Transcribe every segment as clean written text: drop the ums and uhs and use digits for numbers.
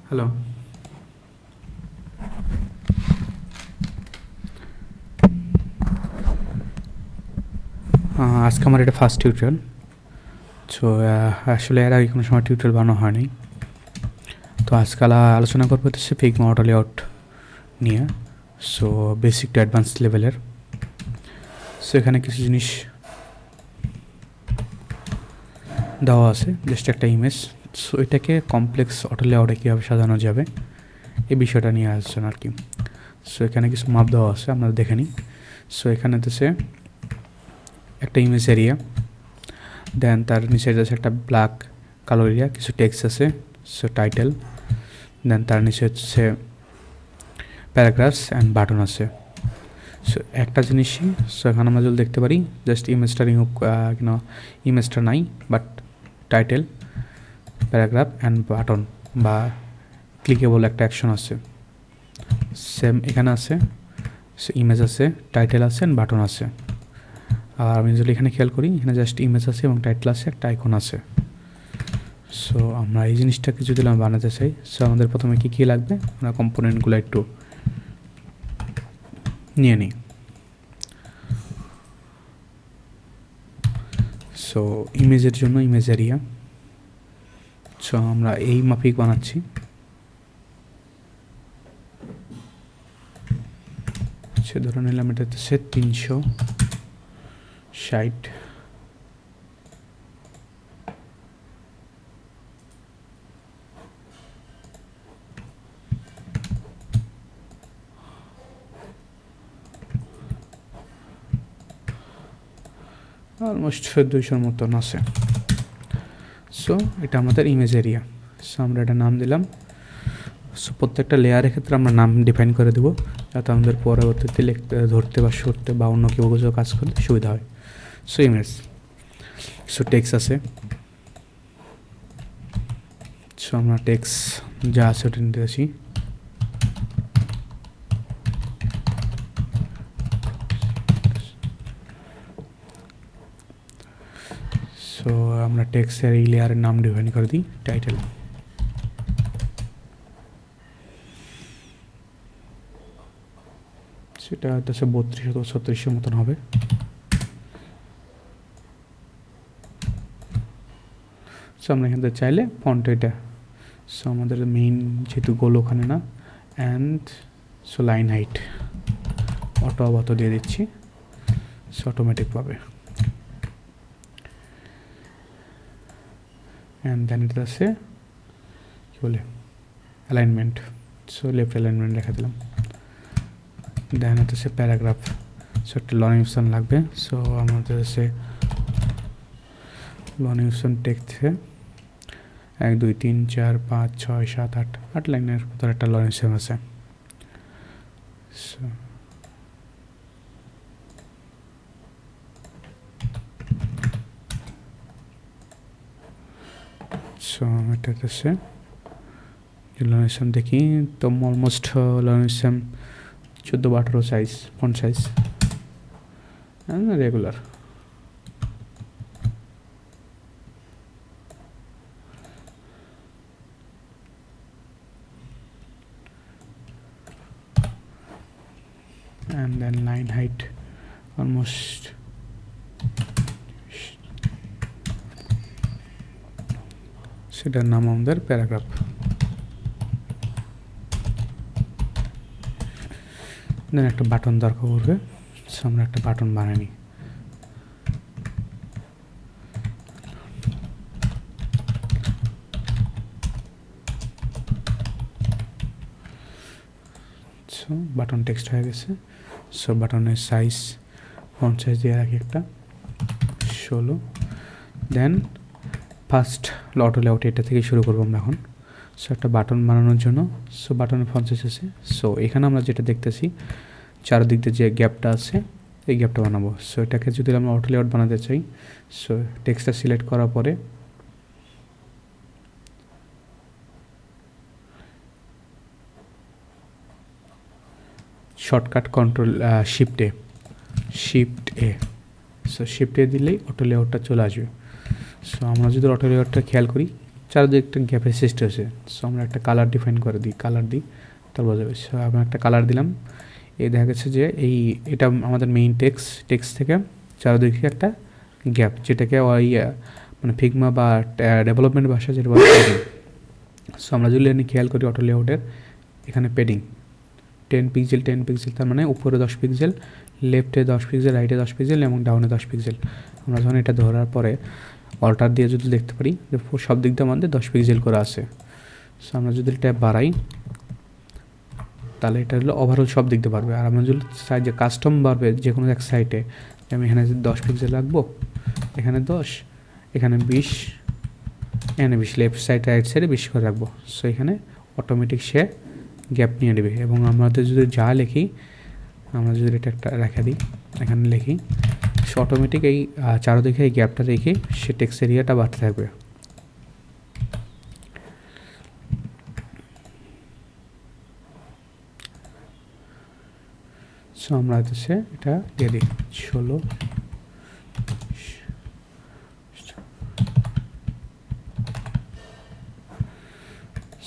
Hello, আজকে আমার এটা ফার্স্ট টিউটোরিয়াল। সো আসলে এর আগে কোনো সময় টিউটোরিয়াল বানানো হয়নি। তো আজকাল আলোচনা করবো হচ্ছে ফিগমা অটো লেআউট নিয়ে। সো বেসিক টু অ্যাডভান্স লেভেলের। সো এখানে কিছু জিনিস দেওয়া আছে, জাস্ট একটা ইমেজ। সো এটাকে কমপ্লেক্স অটো লেআউটে কীভাবে সাজানো যাবে এই বিষয়টা নিয়ে আলোচনা আর কি। সো এখানে কিছু মাপ দেওয়া আছে, আপনারা দেখে নিন। সো এখানে হচ্ছে একটা ইমেজ এরিয়া, দেন তার নিচে আছে একটা ব্ল্যাক কালো এরিয়া, কিছু টেক্সট আছে, সো টাইটেল, দেন তার নিচে হচ্ছে প্যারাগ্রাফস অ্যান্ড বাটন আছে। সো একটা জিনিসই, সো এখানে আমরা যদি দেখতে পারি জাস্ট ইমেজটা রিমুভ, ইমেজটা নাই, but title, paragraph and button বা ক্লিকেবল একটা অ্যাকশন আছে, সেম এখানে আছে। সো ইমেজ আছে, টাইটেল আছে অ্যান্ড বাটন আছে। আর আমি যদি এখানে খেয়াল করি, এখানে জাস্ট ইমেজ আছে এবং টাইটেল আছে, একটা আইকন আছে। সো আমরা এই জিনিসটাকে যদি আমরা বানাতে চাই, সো আমাদের প্রথমে কী কী লাগবে আমরা কম্পোনেন্টগুলো একটু নিয়ে নিই। সো ইমেজের জন্য ইমেজ এরিয়া, সো আমরা এই মাফিক বানাচ্ছি। সে ধরে নিলাম এটা হচ্ছে 360। অলমোস্ট 200 মতন আছে। সো এটা আমাদের ইমেজ এরিয়া। সো আমরা এটা নাম দিলাম। সো প্রত্যেকটা লেয়ারের ক্ষেত্রে আমরা নাম ডিফাইন করে দেবো, যাতে আমাদের পরবর্তীতে লিখতে, ধরতে বা সরতে বা অন্য কেউ কিছু কাজ করতে সুবিধা হয়। সো ইমেজ, সো টেক্সট আছে। সো আমরা টেক্সট যা আছে ওটা নিতে আসি। সো আমরা টেক্সটের এই লেয়ারের নাম ডিফাইন করে দিই টাইটেল। সেটা হচ্ছে 32 অথবা 36 মতন হবে। সো আমরা এখান থেকে চাইলে ফন্ট এটা, সো আমাদের মেইন যেহেতু গোল ওখানে না, and so line height auto দিয়ে দিচ্ছি, সো অটোমেটিক পাবে। অ্যান্ড দেন এটা আছে কী বলে অ্যালাইনমেন্ট, সো লেফট অ্যালাইনমেন্ট রেখে দিলাম। দেন এটা হচ্ছে প্যারাগ্রাফ, সো একটা লং অপশন লাগবে। সো আমাদের হচ্ছে লং অপশন টেক্সটে 1 2 3 4 5 6 7 8 লাইনের ভিতরে একটা লং অপশন আছে। সো এটা হচ্ছে লং অপশন দেখি তো almost long option 14-18 size, font size regular. and then line height almost সেটার নাম আমাদের প্যারাগ্রাফ। দেন একটা বাটন দরকার পড়বে, সো আমরা একটা বাটন বানিয়ে নিই। সো বাটন টেক্সট হয়ে গেছে। সো বাটনের সাইজ, ফন্ট সাইজ দিয়ে রাখি একটা 16। দেন ফার্স্ট অটো লেআউট এটা থেকে শুরু করবো আমরা এখন। সো একটা বাটন বানানোর জন্য, সো বাটনের ফন্ট সাইজ আছে। সো এখানে আমরা যেটা দেখতেছি চারদিক দিয়ে যে গ্যাপটা আছে, এই গ্যাপটা বানাবো। সো এটাকে যদি আমরা অটো লেআউট বানাতে চাই, সো টেক্সটটা সিলেক্ট করার পরে শর্টকাট কন্ট্রোল শিফট এ, সো শিফট এ দিলেই অটো লেআউটটা চলে আসবে। সো আমরা যদি অটো লেআউটটা খেয়াল করি, চারদিকে একটা গ্যাপের সৃষ্টি হয়েছে। সো আমরা একটা কালার ডিফাইন করে দিই, কালার দিই, তাহলে বোঝা যাবে। সো আমরা একটা কালার দিলাম, এই দেখা গেছে যে এটা আমাদের মেইন টেক্সট থেকে চারদিকে একটা গ্যাপ, যেটাকে ওই মানে ফিগমা বা ডেভেলপমেন্ট ভাষা যেটা বলে পেডিং। সো আমরা যদি এখানে খেয়াল করি অটো লেআউটের, এখানে পেডিং 10 পিক্সেল 10 পিক্সেল, তার মানে উপরে 10 পিক্সেল, লেফটে 10 পিক্সেল, রাইটে 10 পিক্সেল এবং ডাউনে 10 পিক্সেল। আমরা যখন এটা ধরার পরে অল্টার দিয়ে যদি দেখতে পারি যে সব দিক দিয়ে আমাদের 10 পিক্সেল করে আসে। সো আমরা যদি এটা বাড়াই তাহলে এটা হলো ওভারঅল সব দিক দিয়ে বাড়বে। আর আমরা যদি চাই যে কাস্টম বাড়বে যে কোনো এক সাইটে, আমি এখানে 10 পিক্সেল রাখবো, এখানে 10, এখানে 20, এখানে 20, লেফট সাইড রাইট সাইডে 20 করে রাখবো। সো এখানে অটোমেটিক সে গ্যাপ নিয়ে নেবে। এবং আমাদের যদি যা লিখি, আমরা যদি এটা একটা রেখে দিই, এখানে লিখি, সে অটোমেটিক এই চারদিকে এই গ্যাপটা রেখে সে টেক্সট এরিয়াটা বাড়তে থাকবে। সো আমরা হচ্ছে এটা দিয়ে দিই 16।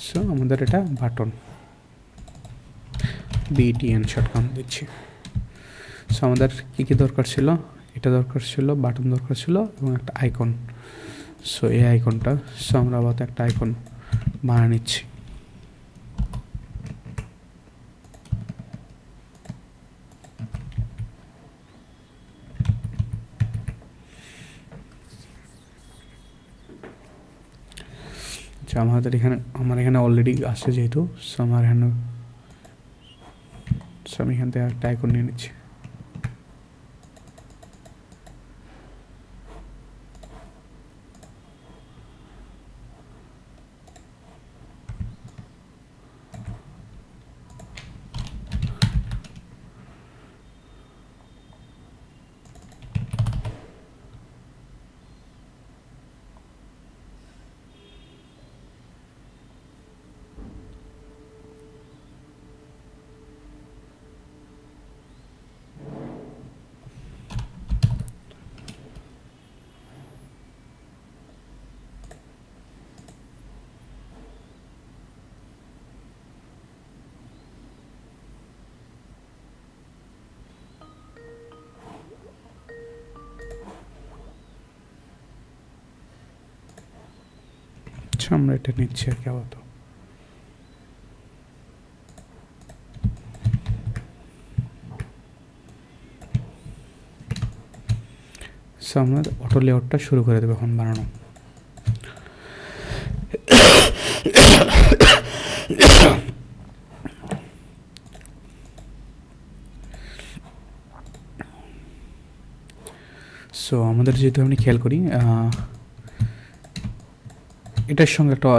সো আমাদের এটা বাটন BTN শর্টকাট দিচ্ছি। সো আমাদের কী দরকার ছিল, এটা দরকার ছিল, বাটন দরকার ছিল এবং একটা আইকন। সো এই আইকনটা, সো আমরা আবার একটা আইকন বানিয়ে নিচ্ছি। আচ্ছা, আমার এখানে অলরেডি আসছে যেহেতু, সো আমার এখানে আমি এখান থেকে একটা আইকন নিয়ে নিচ্ছি। আচ্ছা, আমরা এটা নিচ্ছি আর কি আপাতত। সো আমরা অটো লেআউটটা শুরু করে দেবো এখন বানানো। সো আমাদের যেহেতু আমি খেয়াল করি এটার সঙ্গে একটা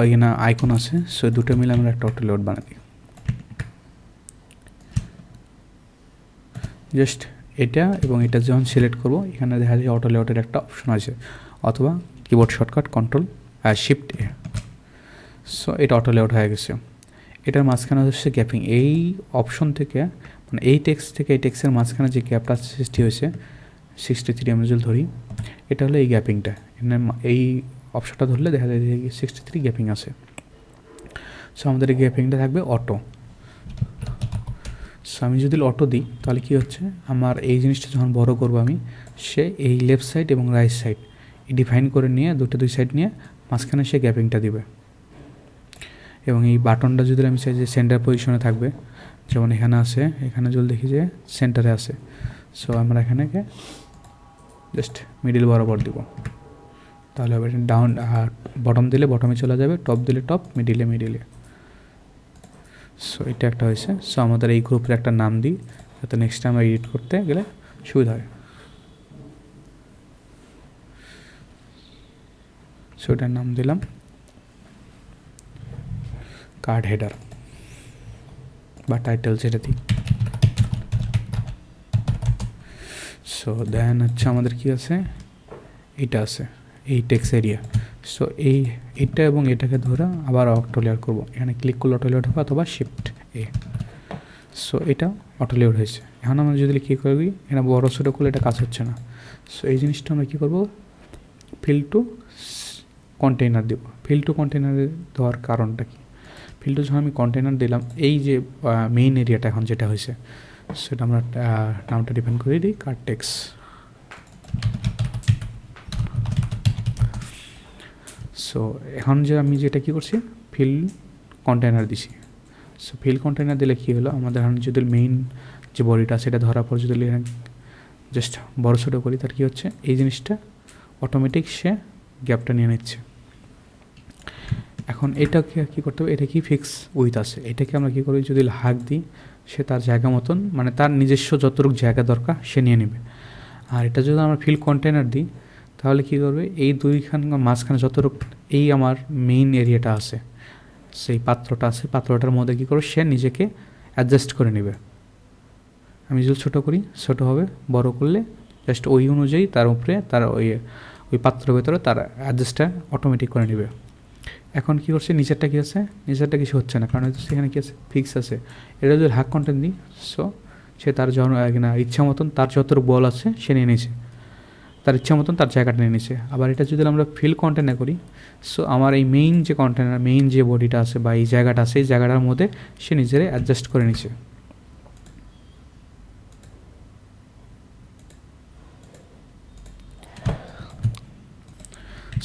আইকন আছে, সো দুটো মিলে আমরা একটা অটো লেআউট বানাই দিই। জাস্ট এটা এবং এটা যখন সিলেক্ট করব, এখানে দেখা যায় অটো লেআউটের একটা অপশন আছে, অথবা কিবোর্ড শর্টকাট কন্ট্রোল আর শিফট এ। সো এটা অটো লেআউট হয়ে গেছে। এটার মাঝখানে হচ্ছে গ্যাপিং। এই অপশন থেকে, মানে এই টেক্সট থেকে এই টেক্সটের মাঝখানে যে গ্যাপটা সৃষ্টি হয়েছে 63 এমএল ধরি, এটা হলো এই গ্যাপিংটা। এই অপশনটা ধরলে দেখা যায় যে 63 গ্যাপিং আছে। সো আমাদের এই গ্যাপিংটা থাকবে অটো। সো আমি যদি অটো দিই তাহলে কী হচ্ছে, আমার এই জিনিসটা যখন বড় করবো আমি, সে এই লেফট সাইড এবং রাইট সাইড ডিফাইন করে নিয়ে দুই সাইড নিয়ে মাঝখানে সে গ্যাপিংটা দিবে। এবং এই বাটনটা যদি আমি চাই যে সেন্টার পজিশনে থাকবে, যেমন এখানে আছে, এখানে যদি দেখি যে সেন্টারে আছে, সো আমরা এখানে জাস্ট মিডিল বরাবর দিব, তাহলে হবে ডাউন। বটম দিলে বটমে চলে যাবে, টপ দিলে টপ, মিডিলে। সো এটা একটা হয়েছে। সো আমাদের এই গ্রুপের একটা নাম দিই, যাতে নেক্সট টাইম এডিট করতে গেলে সুবিধা হয়। সো এটার নাম দিলাম কার্ড হেডার বা টাইটেল, যেটা দিই। সো দেন হচ্ছে আমাদের কি আছে, এটা আছে এই টেক্সট এরিয়া। সো এইটা এবং এটাকে ধরে আবার অটো লেয়ার করবো, এখানে ক্লিক করলে অটো লেয়ার হবে, অথবা শিফট এ। সো এটা অটো লেয়ার হয়েছে। এখন আমরা যদি কী করবি, এখানে বড় ছোটো করলে এটা কাজ হচ্ছে না। সো এই জিনিসটা আমরা কী করবো, ফিল টু কন্টেইনার দেব। ফিল টু কন্টেইনারে দেওয়ার কারণটা কি, ফিল টু যখন আমি কন্টেইনার দিলাম, এই যে মেইন এরিয়াটা এখন যেটা হয়েছে সেটা আমরা নামটা ডিফাইন করে দিই কার টেক্সট। সো এখন যে আমি যেটা কী করছি, ফিল কন্টেইনার দিছি। সো ফিল কন্টেইনার দিলে কী হলো, আমাদের এখন যদি মেইন যে বডিটা সেটা ধরার পর যদি জাস্ট বড় ছোটো করি, তার কী হচ্ছে, এই জিনিসটা অটোমেটিক সে গ্যাপটা নিয়ে নিচ্ছে। এখন এটাকে কী করতে হবে, এটা কি ফিক্স উইথ আছে, এটাকে আমরা কী করি, যদি হাক দিই সে তার জায়গা মতন, মানে তার নিজস্ব যতটুকু জায়গা দরকার সে নিয়ে নেবে। আর এটা যদি আমরা ফিল কন্টেইনার দিই তাহলে কী করবে, এই দুইখান মাঝখানে যতটুকু এই আমার মেইন এরিয়াটা আছে, সেই পাত্রটা আছে, পাত্রটার মধ্যে কী করবে, সে নিজেকে অ্যাডজাস্ট করে নেবে। আমি যদি ছোটো করি ছোটো হবে, বড় করলে জাস্ট ওই অনুযায়ী তার উপরে তার ওই পাত্রের ভেতরে তার অ্যাডজাস্টটা অটোমেটিক করে নেবে। এখন কী করছে, নিচেরটা কী আছে, নিচেরটা কিছু হচ্ছে না, কারণ সেখানে কী আছে, ফিক্স আছে। এটা যদি হাক কন্টেন্ট দিই, সো সে তার ইচ্ছা মতন তার যতটুকু বল আছে সে নিয়ে নিয়েছে, তার ইচ্ছা মতন তার জায়গাটা নিয়ে নিয়েছে। আবার এটা যদি আমরা ফিল কন্টেইনার করি, সো আমার এই মেইন যে কন্টেইনার, মেইন যে বডিটা আছে বা এই জায়গাটা আছে, এই জায়গাটার মধ্যে সে নিজেরাই অ্যাডজাস্ট করে নিছে।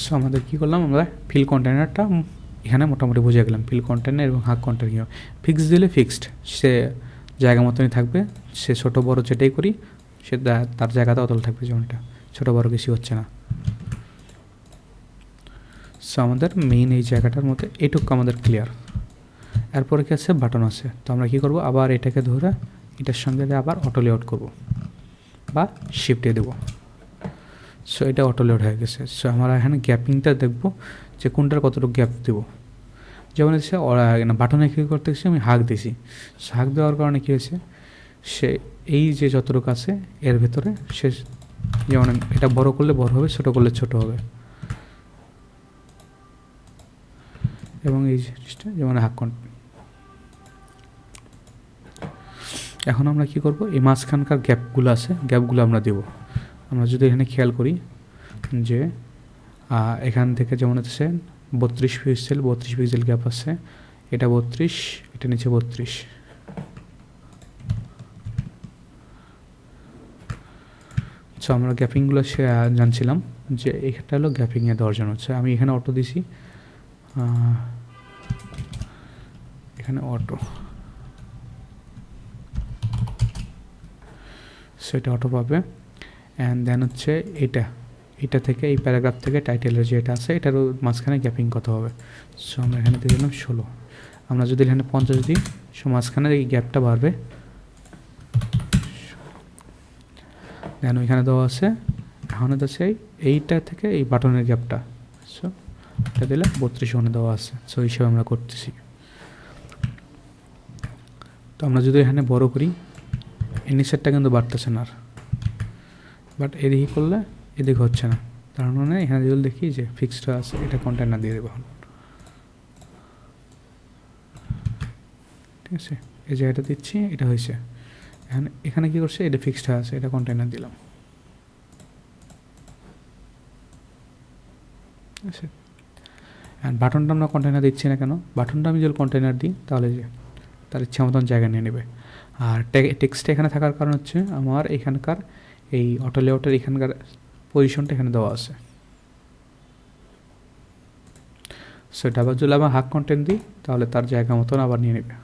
সো আমাদের কী করলাম, আমরা ফিল কন্টেইনারটা এখানে মোটামুটি বুঝে গেলাম, ফিল কন্টেইনার এবং হাক কন্টেইনার কী, ফিক্স দিলে ফিক্সড, সে জায়গা মতনই থাকবে, সে ছোটো বড়ো যেটাই করি সে তার জায়গাতে অতল থাকবে, যেমনটা ছোটো বড়ো কিছু হচ্ছে না। সো আমাদের মেইন এই জায়গাটার মধ্যে এইটুকু আমাদের ক্লিয়ার। এরপরে কি আছে, বাটন আছে। তো আমরা কী করবো, আবার এটাকে ধরে এটার সঙ্গে আবার অটো লেআউট করবো বা শিফটে দেবো। সো এটা অটো লোড হয়ে গেছে। সো আমরা এখানে গ্যাপিংটা দেখবো যে কোনটার কতটুকু গ্যাপ দেবো। যেমন হচ্ছে বাটনে কী করতেছি, আমি হাক দিছি, হাক দেওয়ার কারণে কী হয়েছে, সে এই যে যতটুকু আছে এর ভেতরে সে, যেমন এটা বড় করলে বড় হবে, ছোটো করলে ছোট হবে, এবং এই জিনিসটা যেমন হাক কন্টেইনার। এখন আমরা কী করবো, এই মাঝখানকার গ্যাপগুলো আছে, গ্যাপগুলো আমরা দেবো। আমরা যদি এখানে খেয়াল করি যে এখান থেকে যেমন হচ্ছে 32 পিক্সেল গ্যাপ আছে, এটা 32, এটা নিচে 32। সো আমরা গ্যাপিংগুলো জানছিলাম যে এটা হলো গ্যাপিংয়ে দেওয়ার জন্য হচ্ছে, আমি এখানে অটো দিছি, এখানে অটো, সেটা অটো পাবে। অ্যান্ড দেন হচ্ছে এটা থেকে এই প্যারাগ্রাফ থেকে টাইটেলের যেটা আছে এটারও মাঝখানে গ্যাপিং কত হবে। সো আমরা এখানে দিয়ে দিলাম 16। আমরা যদি এখানে 50 দিই, সো মাঝখানে এই গ্যাপটা বাড়বে। দেন ওইখানে দেওয়া আছে, এখন আছে এইটা থেকে এই বাটনের গ্যাপটা, সো এটা দিলে 32 ওখানে দেওয়া আছে। সো এই হিসেবে আমরা করতেছি। তো আমরা যদি এখানে বড় করি, এই নিচেরটা কিন্তু বাড়তেছে না আর, বাট এদিকে করলে এদিকে হচ্ছে না, তার মানে এখানে যদি দেখি যে ফিক্সড আছে, এটা কন্টেইনার দিয়ে দেবো। ঠিক আছে, এই জায়গাটা দিচ্ছি, এটা হয়েছে। এখানে কী করছে, এটা ফিক্সড আছে, এটা কন্টেইনার দিলাম। ঠিক আছে, অ্যান্ড বাটনটা আমরা কন্টেইনার দিচ্ছি না কেন, বাটনটা আমি যদি কন্টেইনার দিই তাহলে যে তার ইচ্ছা মতন জায়গা নিয়ে নেবে। আর টেক্সটটা এখানে থাকার কারণ হচ্ছে আমার এখানকার এই অটো লেআউটের এখানকার পজিশনটা এখানে দেওয়া আছে। সো এটা আবার যদি আবার হাক কন্টেন্ট দিই তাহলে তার জায়গা মতন আবার নিয়ে নেবে।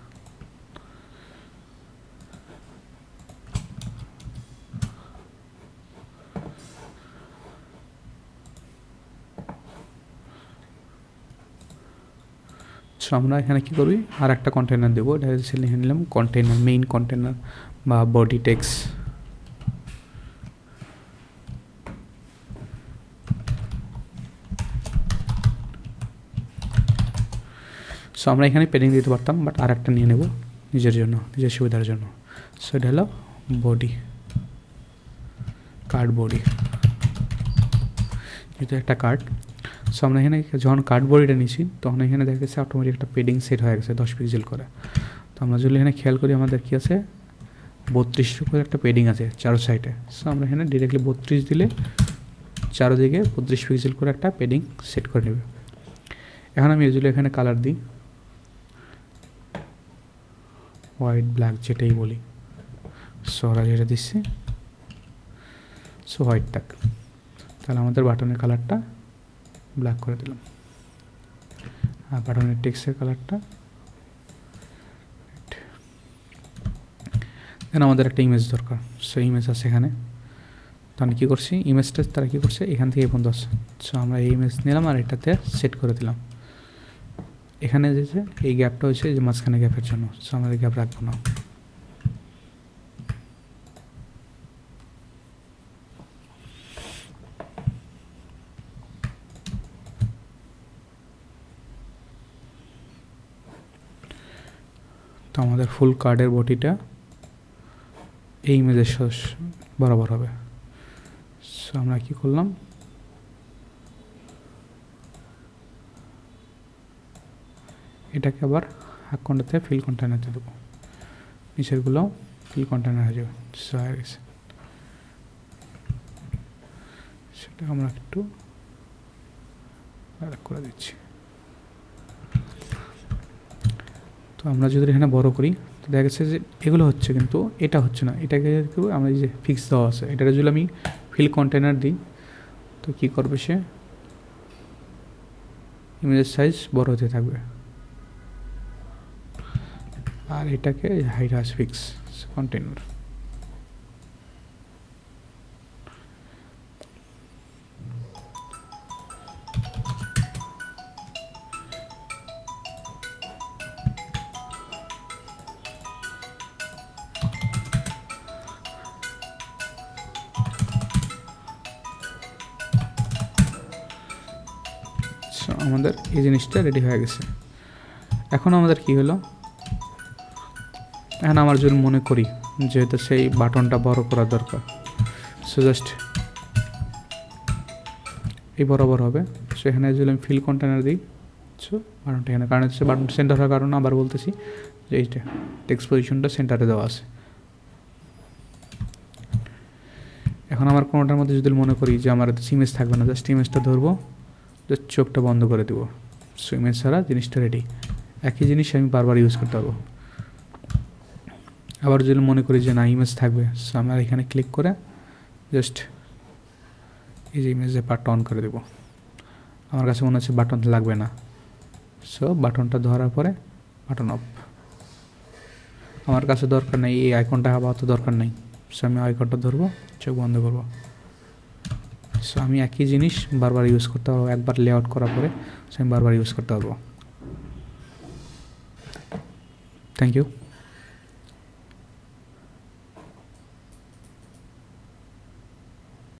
সো আমরা এখানে কী করবি, আর একটা কন্টেইনার দেবো, এটা লিখে নিলাম কন্টেইনার, মেইন কন্টেইনার বা বডি টেক্সট। সো আমরা এখানে পেডিং দিতে পারতাম, বাট আর একটা নিয়ে নেব নিজের জন্য, নিজের সুবিধার জন্য। সো এটা হলো বডি, কার্ড বডি, যেহেতু একটা কার্ড। সো আমরা এখানে যখন কার্ড বডিটা নিচ্ছি তখন এখানে দেখা গেছে অটোমেটিক একটা পেডিং সেট হয়ে গেছে 10 পিক্সেল করে। তো আমরা যদি এখানে খেয়াল করি আমাদের কী আছে, 32 করে একটা পেডিং আছে চারো সাইডে। সো আমরা এখানে ডিরেক্টলি 32 দিলে চারোদিকে 32 পিক্সেল করে একটা পেডিং সেট করে নেবে। এখন আমি ইউজুয়ালি এখানে কালার দিই হোয়াইট ব্ল্যাক যেটাই বলি, সো ওরা যেটা দিচ্ছে সো হোয়াইট থাক, তাহলে আমাদের বাটনের কালারটা ব্ল্যাক করে দিলাম, আর বাটনের টেক্সটের কালারটা দেন আমাদের একটা ইমেজ দরকার, সো ইমেজ আছে এখানে। তো আমি কী করছি, ইমেজটা তারা কী করছে এখান থেকে বন্ধ আসছে, সো আমরা এই ইমেজ নিলাম আর এটাতে সেট করে দিলাম। এখানে যে এই গ্যাপটা হচ্ছে যে মাঝখানে গ্যাপের জন্য, সো আমরা এই গ্যাপ রাখবো না। তো আমাদের ফুল কার্ডের বডিটা এই ইমেজের বরাবর হবে। সো আমরা কি করলাম, এটাকে আবার হাক কন্টাতে ফিল কন্টেনারতে দেবো, নিচেরগুলো ফিল কন্টেনার হয়ে যাবে। সো হয়ে গেছে, সেটা আমরা একটু করে দিচ্ছি। তো আমরা যদি এখানে বড় করি তো দেখা গেছে যে এগুলো হচ্ছে, কিন্তু এটা হচ্ছে না। এটাকে আমরা এই যে ফিক্স দেওয়া আছে, এটাকে যদি আমি ফিল কন্টেনার দিই তো কী করবে, সে ইমেজের সাইজ বড় হতে থাকবে, আর এটাকে হাইট হাস ফিক্স কন্টেনার। আমাদের এই জিনিসটা রেডি হয়ে গেছে। এখন আমাদের কি হলো, এখন আমার যদি মনে করি যেহেতু সেই বাটনটা বড় করা দরকার, সো জাস্ট এই বরাবর হবে। সো এখানে যদি আমি ফিল কন্টেনার দিই, সো বাটনটা এখানে, কারণ হচ্ছে বাটন সেন্টার হওয়ার কারণে আবার বলতেছি যে এইটা টেক্সট পজিশনটা সেন্টারে দেওয়া আছে। এখন আমার কোনোটার মধ্যে যদি মনে করি যে আমার ইমেজ থাকবে না, জাস্ট ইমেজটা ধরবো, জাস্ট চোখটা বন্ধ করে দেবো, সো ইমেজ ছাড়া জিনিসটা রেডি। একই জিনিস আমি বারবার ইউজ করতে পারবো। আবার যদি মনে করি যে না ইমেজ থাকবে, সো আমরা এখানে ক্লিক করে জাস্ট এই যে ইমেজের পার্টটা অন করে দেবো। আমার কাছে মনে হচ্ছে বাটন লাগবে না, সো বাটনটা ধরার পরে বাটন অফ। আমার কাছে দরকার নেই এই আইকনটা, আপাতত দরকার নেই, সো আমি আইকনটা ধরবো, চোখ বন্ধ করবো। সো আমি একই জিনিস বারবার ইউজ করতে পারবো, একবার লেআউট করার পরে সো আমি বারবার ইউজ করতে পারবো। Thank you.